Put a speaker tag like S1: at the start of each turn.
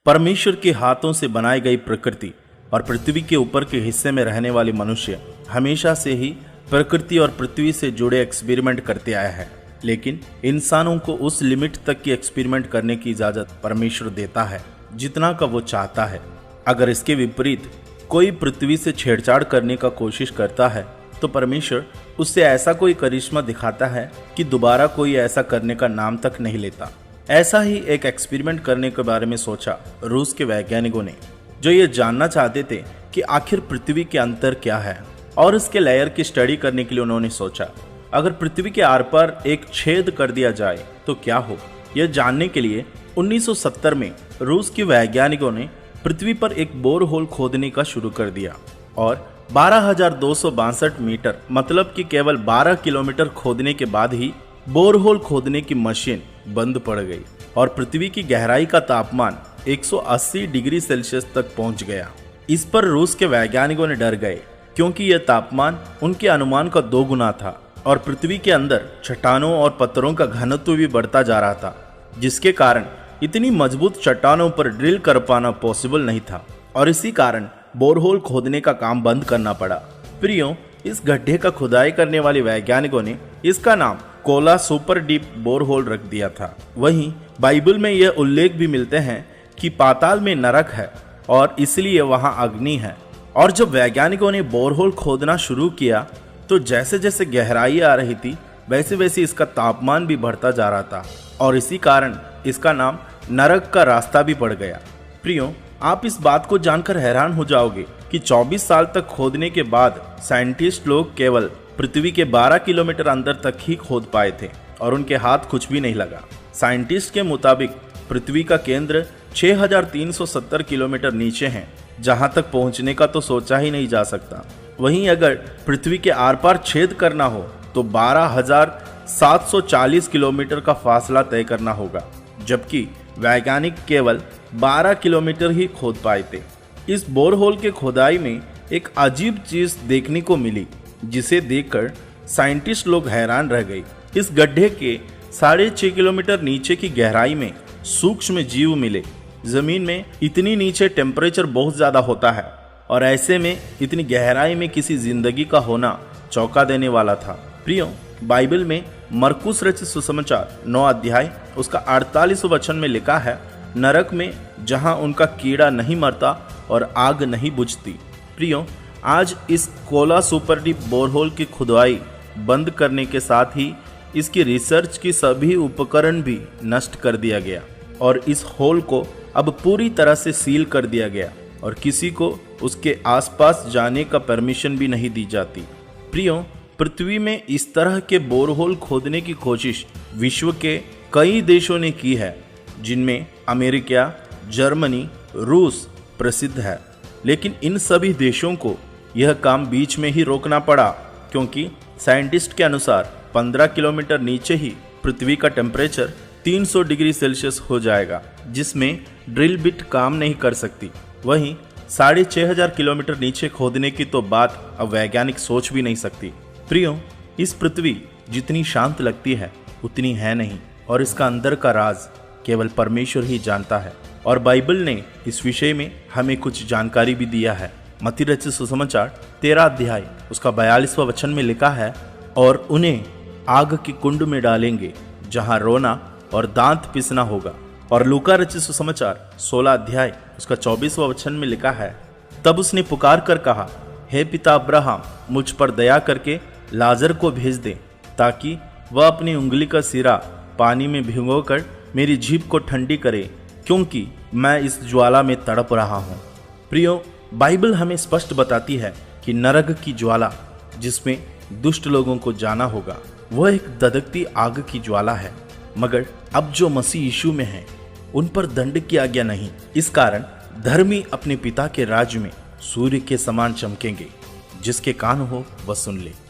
S1: परमेश्वर के हाथों से बनाई गई प्रकृति और पृथ्वी के ऊपर के हिस्से में रहने वाले मनुष्य हमेशा से ही प्रकृति और पृथ्वी से जुड़े एक्सपेरिमेंट करते आए हैं, लेकिन इंसानों को उस लिमिट तक की एक्सपेरिमेंट करने की इजाजत परमेश्वर देता है जितना का वो चाहता है। अगर इसके विपरीत कोई पृथ्वी से छेड़छाड़ करने का कोशिश करता है तो परमेश्वर उससे ऐसा कोई करिश्मा दिखाता है कि दोबारा कोई ऐसा करने का नाम तक नहीं लेता। ऐसा ही एक एक्सपेरिमेंट करने के बारे में सोचा रूस के वैज्ञानिकों ने, जो ये जानना चाहते थे कि आखिर पृथ्वी के अंदर क्या है, और इसके लेयर की स्टडी करने के लिए उन्होंने सोचा अगर पृथ्वी के आर पार एक छेद कर दिया जाए तो क्या हो। यह जानने के लिए 1970 में रूस के वैज्ञानिकों ने पृथ्वी पर एक बोर होल खोदने का शुरू कर दिया और 12,262 मीटर मतलब कि केवल 12 किलोमीटर खोदने के बाद ही बोर होल खोदने की मशीन बंद पड़ गई और पृथ्वी की गहराई का तापमान 180 डिग्री सेल्सियस तक पहुंच गया। इस पर रूस के वैज्ञानिकों ने डर गए क्योंकि यह तापमान उनके अनुमान का 2 गुना था और पृथ्वी के अंदर चट्टानों और पत्थरों का घनत्व भी बढ़ता जा रहा था, जिसके कारण इतनी मजबूत चट्टानों पर ड्रिल कर पाना पॉसिबल नहीं था और इसी कारण बोरहोल खोदने का काम बंद करना पड़ा। प्रियो, इस गड्ढे का खुदाई करने वाले वैज्ञानिकों ने इसका नाम कोला सुपर डीप बोरहोल रख दिया था। वहीं बाइबल में यह उल्लेख भी मिलते हैं कि पाताल में नरक है और इसलिए वहां अग्नि है। और जब वैज्ञानिकों ने बोरहोल खोदना शुरू किया तो जैसे जैसे गहराई आ रही थी वैसे वैसे इसका तापमान भी बढ़ता जा रहा था और इसी कारण इसका नाम नरक का रास्ता भी पड़ गया। प्रियो, आप इस बात को जानकर हैरान हो जाओगे कि 24 साल तक खोदने के बाद साइंटिस्ट लोग केवल पृथ्वी के 12 किलोमीटर अंदर तक ही खोद पाए थे और उनके हाथ कुछ भी नहीं लगा। साइंटिस्ट के मुताबिक पृथ्वी का केंद्र 6,370 किलोमीटर नीचे है, जहां तक पहुंचने का तो सोचा ही नहीं जा सकता। वहीं अगर पृथ्वी के आर पार छेद करना हो तो 12,740 किलोमीटर का फासला तय करना होगा, जबकि वैज्ञानिक केवल 12 किलोमीटर ही खोद पाए थे। इस बोरहोल के खोदाई में एक अजीब चीज देखने को मिली जिसे देखकर साइंटिस्ट लोग हैरान रह गए। इस गड्ढे के 6.5 किलोमीटर नीचे की गहराई में सूक्ष्म जीव मिले। जमीन में इतनी नीचे टेम्परेचर बहुत ज्यादा होता है और ऐसे में इतनी गहराई में किसी जिंदगी का होना चौंका देने वाला था। प्रियो, बाइबल में मरकुस रचित सुसमाचार 9 अध्याय उसका 48 वचन में लिखा है, नरक में जहां उनका कीड़ा नहीं मरता और आग नहीं बुझती। प्रियो, आज इस कोला सुपर डीप बोरहोल की खुदाई बंद करने के साथ ही इसकी रिसर्च की सभी उपकरण भी नष्ट कर दिया गया और इस होल को अब पूरी तरह से सील कर दिया गया और किसी को उसके आसपास जाने का परमिशन भी नहीं दी जाती। प्रियो, पृथ्वी में इस तरह के बोरहोल खोदने की कोशिश विश्व के कई देशों ने की है, जिनमें अमेरिका, जर्मनी, रूस प्रसिद्ध है। लेकिन इन सभी देशों को यह काम बीच में ही रोकना पड़ा क्योंकि साइंटिस्ट के अनुसार 15 किलोमीटर नीचे ही पृथ्वी का टेम्परेचर 300 डिग्री सेल्सियस हो जाएगा, जिसमें ड्रिल बिट काम नहीं कर सकती। वहीं 6,500 किलोमीटर नीचे खोदने की तो बात अब वैज्ञानिक सोच भी नहीं सकती। प्रियो, इस पृथ्वी जितनी शांत लगती है उतनी है नहीं और इसका अंदर का राज केवल परमेश्वर ही जानता है और बाइबल ने इस विषय में हमें कुछ जानकारी भी दिया है। मत्ती रचित सुसमाचार 13 अध्याय उसका 42वां वचन में लिखा है, और उन्हें आग के कुंड में डालेंगे जहां रोना और दांत पिसना होगा। और लूका रचित सुसमाचार 16 अध्याय उसका 24वां वचन में लिखा है, तब उसने पुकार कर कहा, हे पिता अब्राहम, मुझ पर दया करके लाजर को भेज दे ताकि वह अपनी उंगली का सिरा पानी में भिगोकर मेरी जीभ को ठंडी करे, क्योंकि मैं इस ज्वाला में तड़प रहा हूँ। प्रियो, बाइबल हमें स्पष्ट बताती है कि नरक की ज्वाला जिसमें दुष्ट लोगों को जाना होगा वह एक धधकती आग की ज्वाला है, मगर अब जो मसीह यीशु में है उन पर दंड की आज्ञा नहीं। इस कारण धर्मी अपने पिता के राज्य में सूर्य के समान चमकेंगे। जिसके कान हो वह सुन ले।